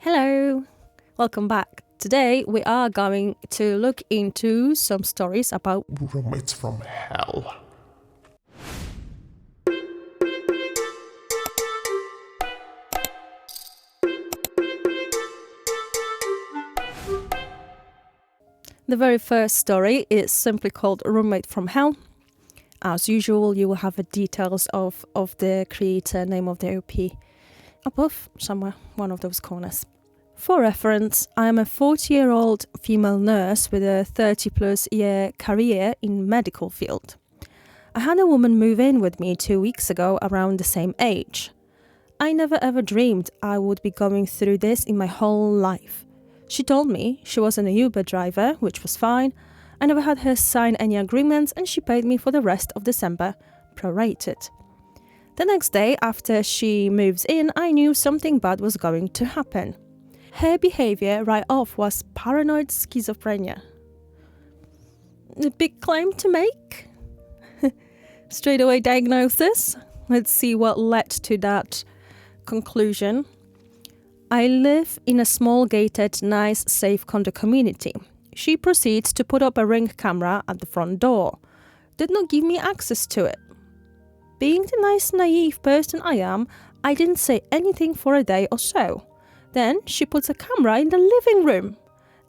Hello, welcome back. Today we are going to look into some stories about Roommates from hell. the very first story is simply called Roommate from Hell. As usual, you will have the details of the creator, name of the OP above somewhere, one of those corners. For reference, I am a 40-year-old female nurse with a 30-plus year career in medical field. I had a woman move in with me 2 weeks ago around the same age. I never ever dreamed I would be going through this in my whole life. She told me she was an Uber driver, which was fine. I never had her sign any agreements and she paid me for the rest of December, prorated. The next day after she moves in, I knew something bad was going to happen. Her behavior right off was paranoid schizophrenia. A big claim to make? Straight away diagnosis? Let's see what led to that conclusion. I live in a small gated, nice, safe condo community. She proceeds to put up a Ring camera at the front door. Did not give me access to it. Being the nice, naive person I am, I didn't say anything for a day or so. Then she puts a camera in the living room.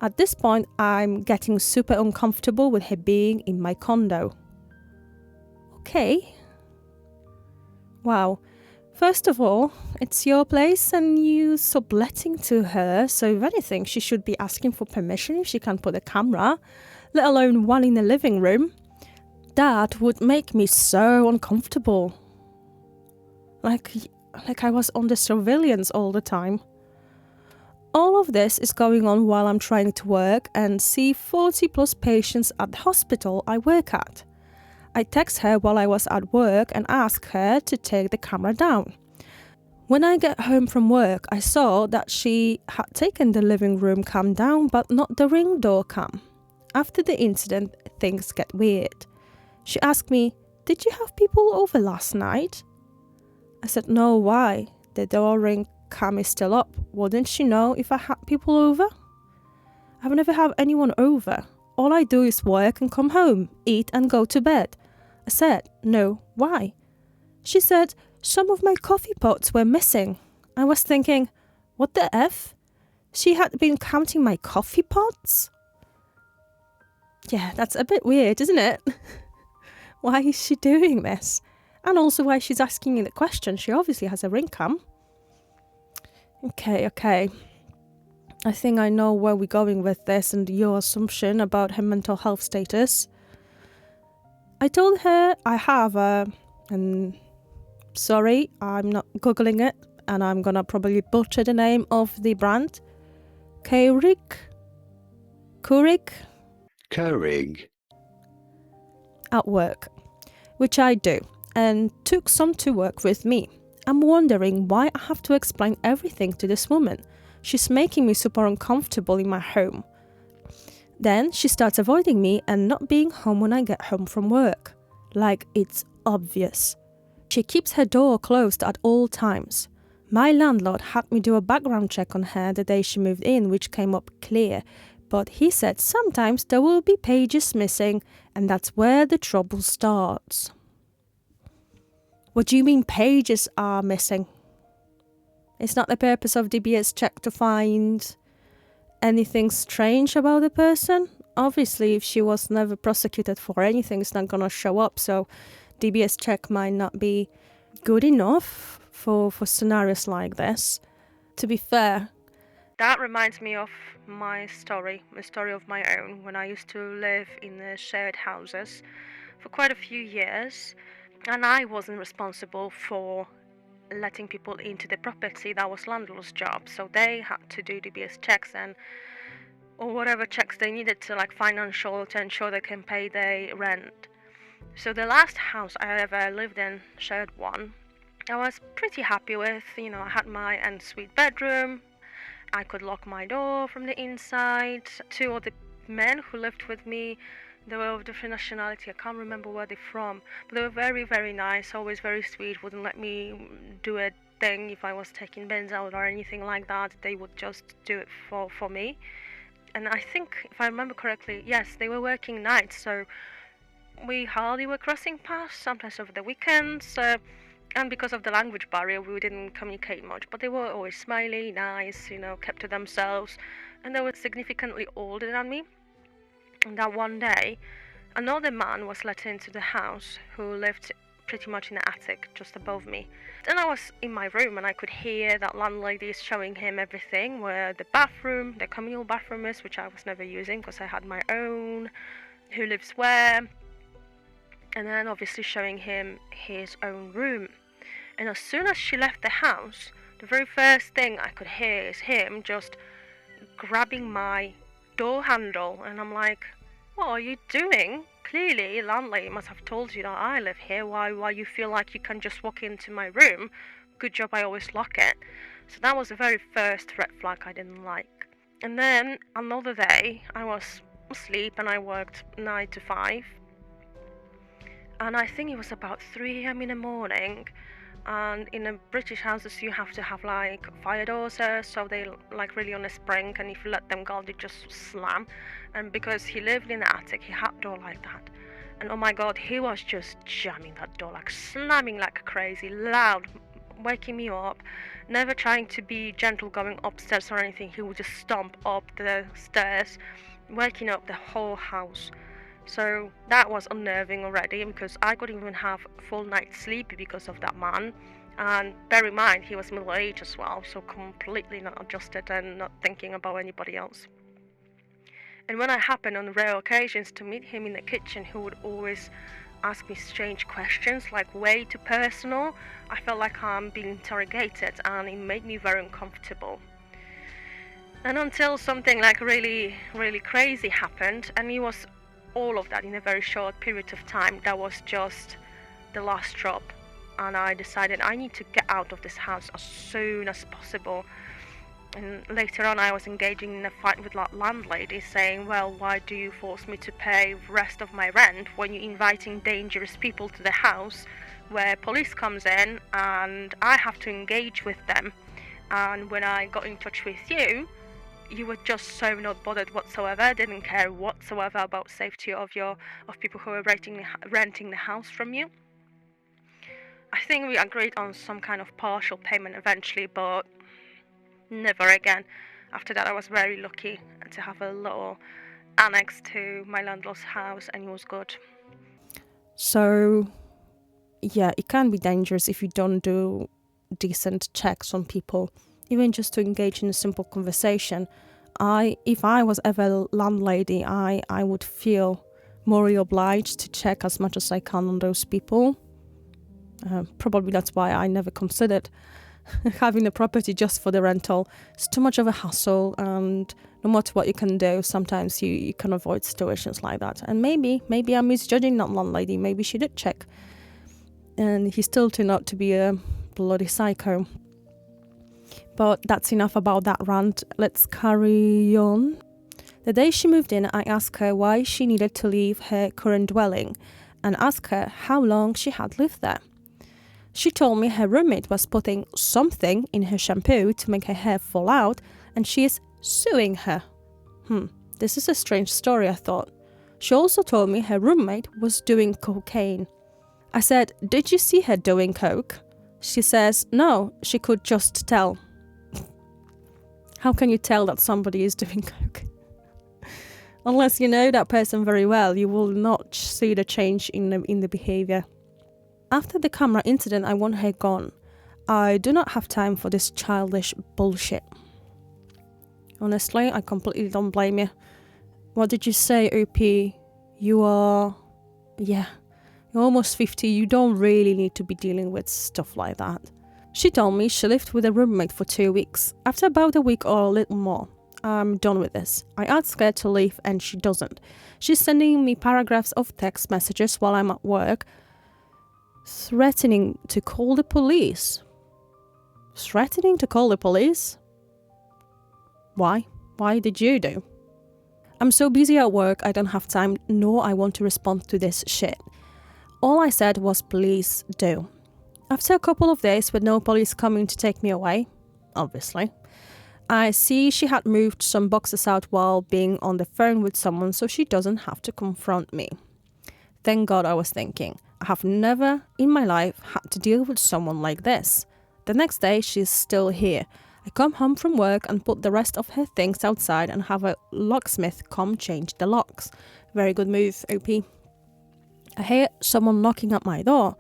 At this point, I'm getting super uncomfortable with her being in my condo. Okay. Wow. First of all, it's your place and you subletting to her, so if anything, she should be asking for permission if she can put a camera, let alone one in the living room. That would make me so uncomfortable. Like I was under surveillance all the time. All of this is going on while I'm trying to work and see 40 plus patients at the hospital I work at. I text her while I was at work and asked her to take the camera down. When I get home from work, I saw that she had taken the living room cam down, but not the Ring door cam. After the incident, things get weird. She asked me, "Did you have people over last night?" I said, "No, why? The door Ring cam is still up. Wouldn't she know if I had people over?" "I've never had anyone over. All I do is work and come home, eat and go to bed." I said, "No, why?" She said, "Some of my coffee pots were missing." I was thinking, what the F? She had been counting my coffee pots? Yeah, that's a bit weird, isn't it? Why is she doing this? And also why she's asking me the question. She obviously has a Ring cam. Okay. I think I know where we're going with this and your assumption about her mental health status. I told her I have and sorry, I'm not Googling it, and I'm gonna probably butcher the name of the brand. Keurig? At work, which I do, and took some to work with me. I'm wondering why I have to explain everything to this woman. She's making me super uncomfortable in my home. Then she starts avoiding me and not being home when I get home from work. Like it's obvious. She keeps her door closed at all times. My landlord had me do a background check on her the day she moved in, which came up clear. But he said sometimes there will be pages missing, and that's where the trouble starts. What do you mean pages are missing? It's not the purpose of DBS check to find anything strange about the person. Obviously, if she was never prosecuted for anything, it's not gonna show up, so DBS check might not be good enough for scenarios like this. To be fair, that reminds me of my story of my own, when I used to live in the shared houses for quite a few years, and I wasn't responsible for letting people into the property. That was landlord's job, so they had to do DBS checks or whatever checks they needed to, like financial, to ensure they can pay their rent. So the last house I ever lived in, shared one, I was pretty happy with. I had my ensuite bedroom. I could lock my door from the inside. Two other men who lived with me, they were of different nationality. I can't remember where they're from, but they were very, very nice, always very sweet, wouldn't let me do a thing. If I was taking bins out or anything like that, they would just do it for me. And I think, if I remember correctly, yes, they were working nights, so we hardly were crossing paths, sometimes over the weekends. And because of the language barrier, we didn't communicate much. But they were always smiley, nice, kept to themselves. And they were significantly older than me. And that one day, another man was let into the house who lived pretty much in the attic just above me. Then I was in my room and I could hear that landlady is showing him everything, where the bathroom, the communal bathroom is, which I was never using because I had my own, who lives where, and then obviously showing him his own room. And as soon as she left the house, the very first thing I could hear is him just grabbing my door handle, and I'm like, what are you doing? Clearly, landlady must have told you that I live here. Why you feel like you can just walk into my room? Good job I always lock it. So that was the very first red flag I didn't like. And then another day, I was asleep and I worked 9 to 5. And I think it was about 3 a.m. in the morning. And in the British houses you have to have like fire doors there, so they like really on a spring, and if you let them go they just slam. And because he lived in the attic, he had a door like that, and oh my god, he was just jamming that door, like slamming like crazy, loud, waking me up, never trying to be gentle going upstairs or anything. He would just stomp up the stairs, waking up the whole house. So that was unnerving already, because I couldn't even have a full night's sleep because of that man. And bear in mind, he was middle-aged as well, so completely not adjusted and not thinking about anybody else. And when I happened on rare occasions to meet him in the kitchen, he would always ask me strange questions, like way too personal. I felt like I'm being interrogated, and it made me very uncomfortable. And until something like really, really crazy happened, and it was all of that in a very short period of time, that was just the last drop. And I decided I need to get out of this house as soon as possible. And later on I was engaging in a fight with that landlady, saying, well, why do you force me to pay the rest of my rent when you're inviting dangerous people to the house, where police comes in and I have to engage with them? And when I got in touch with you, you were just so not bothered whatsoever, didn't care whatsoever about safety of people who were renting the house from you. I think we agreed on some kind of partial payment eventually, but never again. After that I was very lucky to have a little annex to my landlord's house, and it was good. So yeah, it can be dangerous if you don't do decent checks on people, even just to engage in a simple conversation. If I was ever a landlady, I would feel morally obliged to check as much as I can on those people. Probably that's why I never considered having a property just for the rental. It's too much of a hassle, and no matter what you can do, sometimes you can avoid situations like that. And maybe I'm misjudging that landlady. Maybe she did check, and he still turned out to be a bloody psycho. But that's enough about that rant. Let's carry on. The day she moved in, I asked her why she needed to leave her current dwelling, and asked her how long she had lived there. She told me her roommate was putting something in her shampoo to make her hair fall out, and she is suing her. This is a strange story, I thought. She also told me her roommate was doing cocaine. I said, did you see her doing coke? She says, no, she could just tell. How can you tell that somebody is doing coke? Unless you know that person very well, you will not see the change in the behavior. After the camera incident, I want her gone. I do not have time for this childish bullshit. Honestly, I completely don't blame you. What did you say, OP? You're almost 50. You don't really need to be dealing with stuff like that. She told me she lived with a roommate for 2 weeks. After about a week or a little more, I'm done with this. I asked her to leave and she doesn't. She's sending me paragraphs of text messages while I'm at work, threatening to call the police. Threatening to call the police? Why? Why did you do? I'm so busy at work, I don't have time, nor I want to respond to this shit. All I said was, please do. After a couple of days with no police coming to take me away, obviously, I see she had moved some boxes out while being on the phone with someone so she doesn't have to confront me. Thank God, I was thinking. I have never in my life had to deal with someone like this. The next day, she's still here. I come home from work and put the rest of her things outside and have a locksmith come change the locks. Very good move, OP. I hear someone knocking at my door.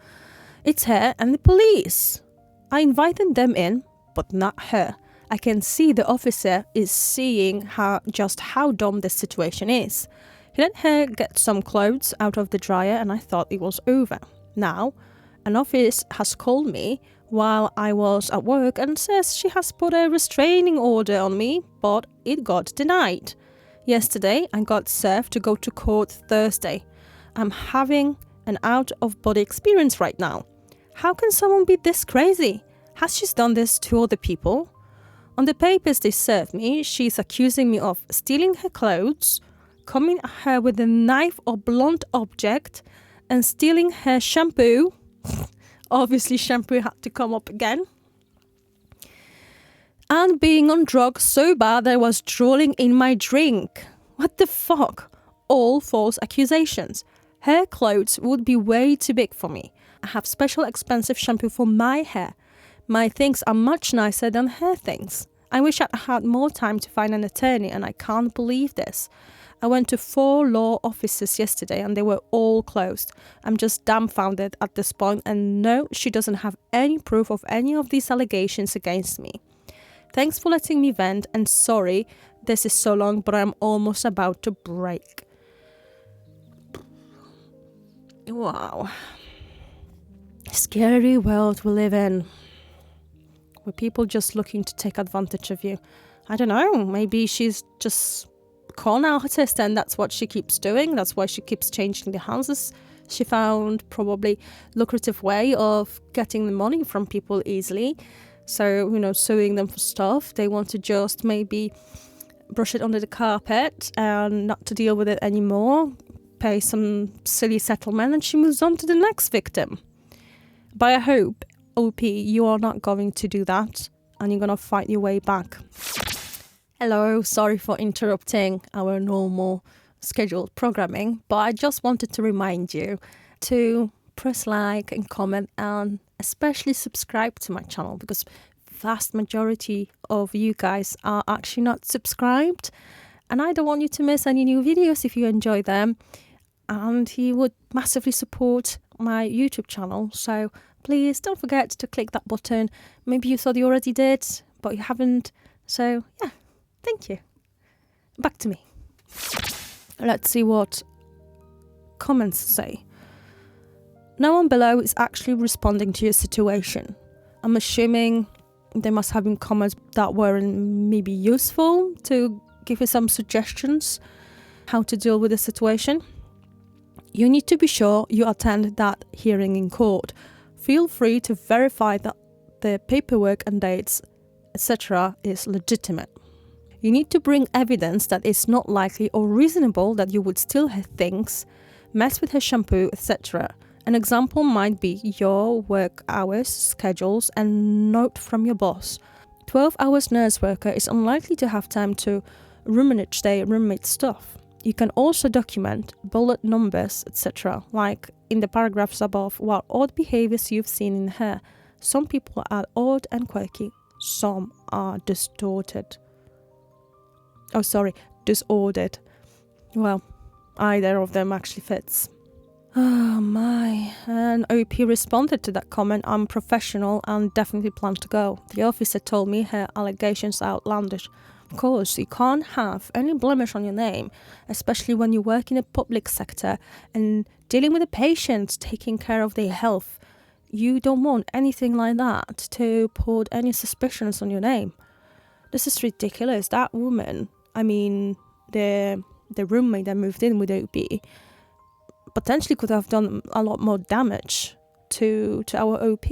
It's her and the police. I invited them in, but not her. I can see the officer is seeing just how dumb the situation is. He let her get some clothes out of the dryer and I thought it was over. Now, an office has called me while I was at work and says she has put a restraining order on me, but it got denied. Yesterday, I got served to go to court Thursday. I'm having an out-of-body experience right now. How can someone be this crazy? Has she done this to other people? On the papers they served me, she's accusing me of stealing her clothes, coming at her with a knife or blunt object, and stealing her shampoo. Obviously, shampoo had to come up again. And being on drugs so bad that I was drooling in my drink. What the fuck? All false accusations. Her clothes would be way too big for me. I have special expensive shampoo for my hair. My things are much nicer than her things. I wish I'd had more time to find an attorney and I can't believe this. I went to 4 law offices yesterday and they were all closed. I'm just dumbfounded at this point and no, she doesn't have any proof of any of these allegations against me. Thanks for letting me vent and sorry this is so long but I'm almost about to break. Wow. Scary world we live in. With people just looking to take advantage of you. I don't know, maybe she's just con artist and that's what she keeps doing. That's why she keeps changing the houses. She found probably lucrative way of getting the money from people easily. So, suing them for stuff. They want to just maybe brush it under the carpet and not to deal with it anymore. Pay some silly settlement and she moves on to the next victim. But I hope, OP, you are not going to do that and you're going to fight your way back. Hello, sorry for interrupting our normal scheduled programming, but I just wanted to remind you to press like and comment and especially subscribe to my channel because vast majority of you guys are actually not subscribed and I don't want you to miss any new videos if you enjoy them and you would massively support my YouTube channel. So please don't forget to click that button. Maybe you thought you already did, but you haven't. So yeah, thank you. Back to me. Let's see what comments say. No one below is actually responding to your situation. I'm assuming they must have been comments that weren't maybe useful to give you some suggestions how to deal with the situation. You need to be sure you attend that hearing in court. Feel free to verify that the paperwork and dates, etc. is legitimate. You need to bring evidence that it's not likely or reasonable that you would steal her things, mess with her shampoo, etc. An example might be your work hours, schedules, and note from your boss. 12 hours nurse worker is unlikely to have time to rummage their roommate's stuff. You can also document bullet numbers, etc., like in the paragraphs above, what odd behaviors you've seen in her. Some people are odd and quirky, some are disordered. Well, either of them actually fits. Oh my, and OP responded to that comment, I'm professional and definitely plan to go. The officer told me her allegations are outlandish. Of course, you can't have any blemish on your name, especially when you work in the public sector and dealing with the patients, taking care of their health. You don't want anything like that to put any suspicions on your name. This is ridiculous. That woman, the roommate that moved in with OP, potentially could have done a lot more damage to our OP,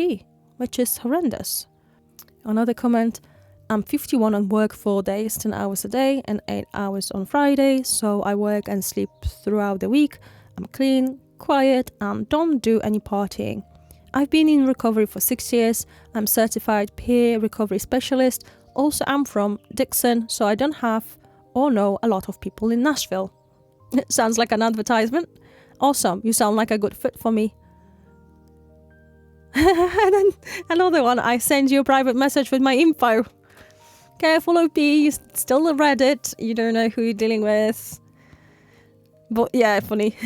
which is horrendous. Another comment, I'm 51 and work 4 days, 10 hours a day and 8 hours on Friday, so I work and sleep throughout the week. I'm clean, quiet and don't do any partying. I've been in recovery for 6 years. I'm certified peer recovery specialist. Also, I'm from Dixon, so I don't have or know a lot of people in Nashville. It sounds like an advertisement. Awesome, you sound like a good fit for me. And then another one, I send you a private message with my info. Careful, OP, you still read it. You don't know who you're dealing with. But yeah, funny.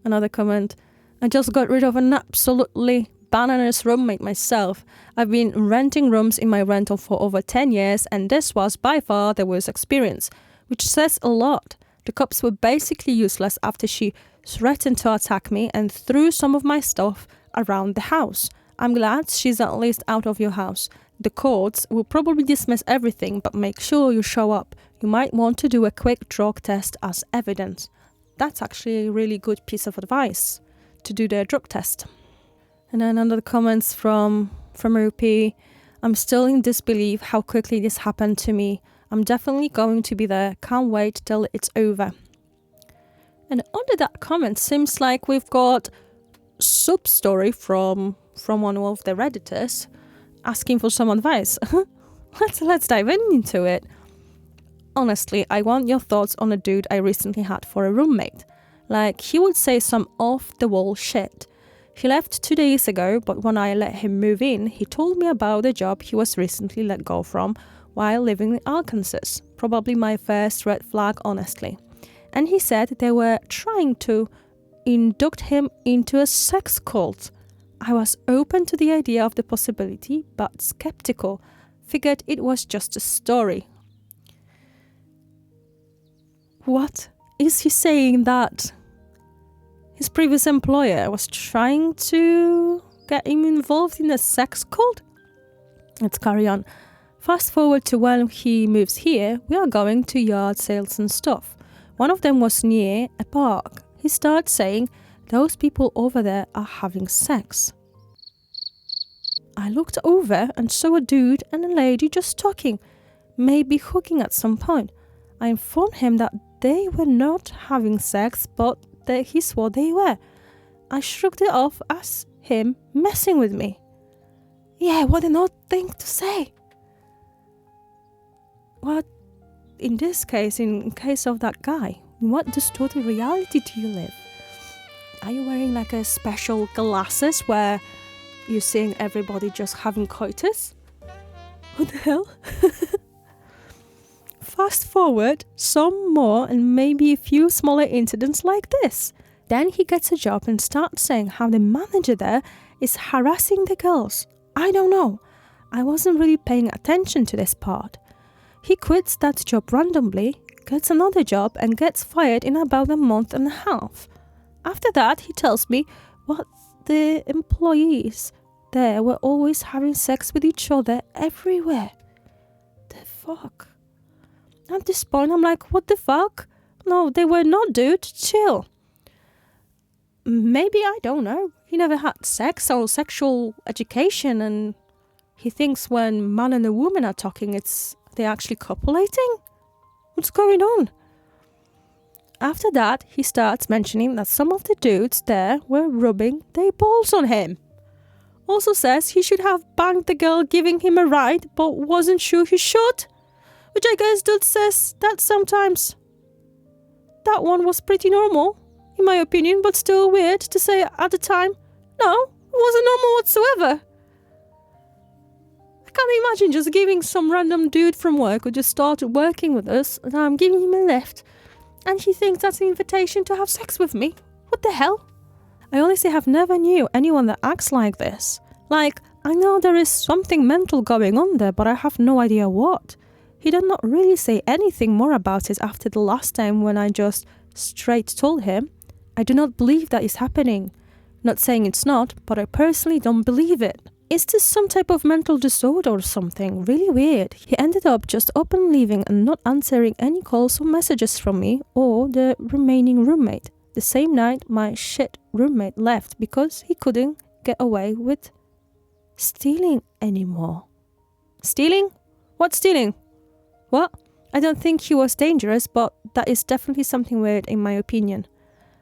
Another comment. I just got rid of an absolutely bananas roommate myself. I've been renting rooms in my rental for over 10 years and this was by far the worst experience, which says a lot. The cops were basically useless after she threatened to attack me and threw some of my stuff around the house. I'm glad she's at least out of your house. The courts will probably dismiss everything, but make sure you show up. You might want to do a quick drug test as evidence. That's actually a really good piece of advice, to do the drug test. And then under the comments from OP, I'm still in disbelief how quickly this happened to me. I'm definitely going to be there. Can't wait till it's over. And under that comment, seems like we've got sub-story from one of the Redditors asking for some advice. Let's dive into it. Honestly, I want your thoughts on a dude I recently had for a roommate. Like, he would say some off-the-wall shit. He left 2 days ago, but when I let him move in, he told me about the job he was recently let go from while living in Arkansas. Probably my first red flag, honestly. And he said they were trying to induct him into a sex cult. I was open to the idea of the possibility, but skeptical. Figured it was just a story. What? Is he saying that his previous employer was trying to get him involved in a sex cult? Let's carry on. Fast forward to when he moves here, we are going to yard sales and stuff. One of them was near a park. He starts saying, those people over there are having sex. I looked over and saw a dude and a lady just talking, maybe hooking at some point. I informed him that they were not having sex, but that he swore they were. I shrugged it off as him messing with me. Yeah, what an odd thing to say. What, in this case, in case of that guy, in what distorted reality do you live? Are you wearing like a special glasses where you're seeing everybody just having coitus? What the hell? Fast forward some more and maybe a few smaller incidents like this. Then he gets a job and starts saying how the manager there is harassing the girls. I don't know. I wasn't really paying attention to this part. He quits that job randomly, gets another job and gets fired in about a month and a half. After that, he tells me what the employees there were always having sex with each other everywhere. The fuck? At this point, I'm like, what the fuck? No, they were not, dude. Chill. Maybe, I don't know. He never had sex or sexual education and he thinks when man and a woman are talking, they're actually copulating? What's going on? After that, he starts mentioning that some of the dudes there were rubbing their balls on him. Also says he should have banged the girl giving him a ride, but wasn't sure he should. Which I guess dude says that sometimes. That one was pretty normal, in my opinion, but still weird to say at the time. No, it wasn't normal whatsoever. I can't imagine just giving some random dude from work who just started working with us and I'm giving him a lift and he thinks that's an invitation to have sex with me. What the hell? I honestly have never knew anyone that acts like this. Like, I know there is something mental going on there, but I have no idea what. He did not really say anything more about it after the last time when I just straight told him, I do not believe that is happening. Not saying it's not, but I personally don't believe it. Is this some type of mental disorder or something? Really weird. He ended up just up and leaving and not answering any calls or messages from me or the remaining roommate. The same night my shit roommate left because he couldn't get away with stealing anymore. Stealing? What stealing? What? I don't think he was dangerous, but that is definitely something weird in my opinion.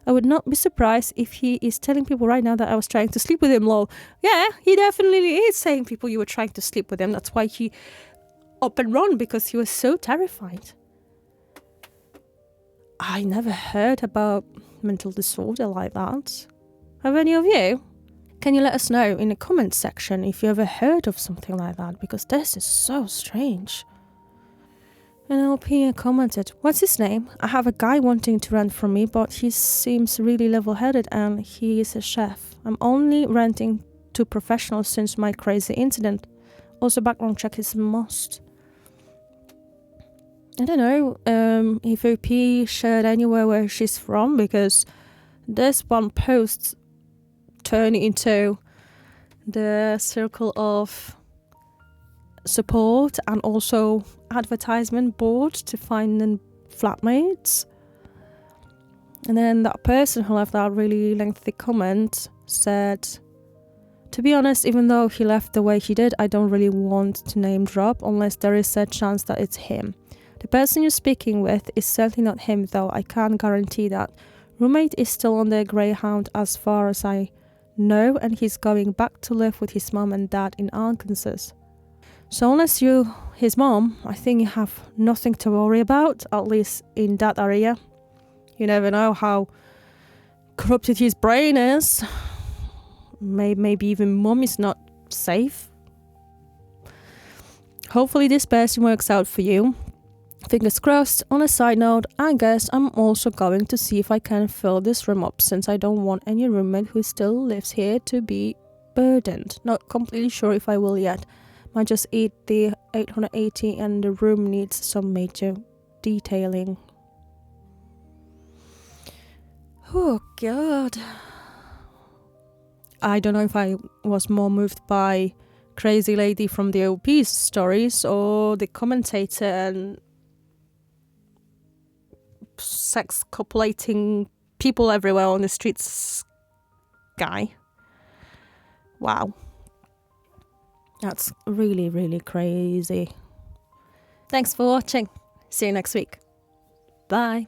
I would not be surprised if he is telling people right now that I was trying to sleep with him, lol. Yeah, he definitely is saying people you were trying to sleep with him. That's why he up and run, because he was so terrified. I never heard about mental disorder like that. Have any of you? Can you let us know in the comments section if you ever heard of something like that? Because this is so strange. And LP commented, what's his name? I have a guy wanting to rent from me, but he seems really level-headed and he is a chef. I'm only renting to professionals since my crazy incident. Also, background check is a must. I don't know if OP shared anywhere where she's from, because this one post turned into the circle of support and also advertisement board to find flatmates. And then that person who left that really lengthy comment said, to be honest, even though he left the way he did, I don't really want to name drop unless there is a chance that it's him. The person you're speaking with is certainly not him, though I can't guarantee that. Roommate is still on the Greyhound as far as I know, and he's going back to live with his mom and dad in Arkansas. So unless you're his mom, I think you have nothing to worry about, at least in that area. You never know how corrupted his brain is. Maybe even mom is not safe. Hopefully this person works out for you. Fingers crossed. On a side note, I guess I'm also going to see if I can fill this room up, since I don't want any roommate who still lives here to be burdened. Not completely sure if I will yet. Might just eat the 880 and the room needs some major detailing. Oh god. I don't know if I was more moved by crazy lady from the OP's stories or the commentator and sex copulating people everywhere on the streets guy. Wow. That's really, really crazy. Thanks for watching. See you next week. Bye.